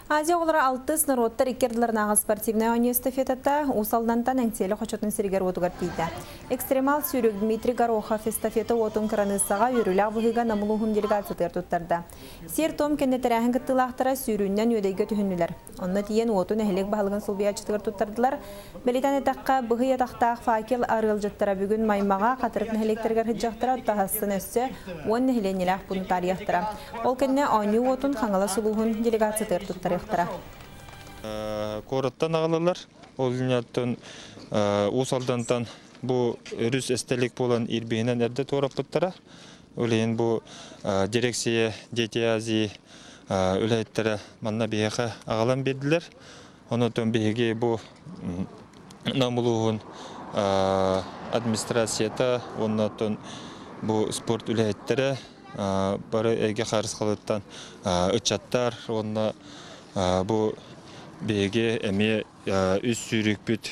Азия олары 6 народтар иккерділернағы спортивная университетата усалдантан әңтелі қочатын сіргер отугар дейді. Экстремал сүйрік Дмитрий Горохов эстафета отун кранысаға үрілі бұғыға намылуғын делегация тұттарды. Сер том кеннетерәхін кіттілақтыра сүйрүүннен өдейгі түхінілер. Онны тиен отун әхілік бағылығын сұлбиячытығыр тұттардылар. Белитан етаққа бұғы етақтақ факел арыл жыттыра бүгін маймаға қатырып нәхілектергер хыджақтыра ұттағасын өсі он нәхіленеләқ бұны тарияқтыра. Ол кенне аны отун қаңала сұлуғын делегация тұттары. Кораттан ағылылар, ол дүниеттен усалдантан бұл үріс әстелік болан ирбейінен әрді торап бұттара. Олейін бұл дирекция Дети Азии үләйттері манна бейеқі ағалан берділер. Онытын бейеге бұл намылуғын администрацията, онытын бұл спорт үләйттері бары әге қарыз қалыттан үтчаттар, онына bu BG emi üst sürük büt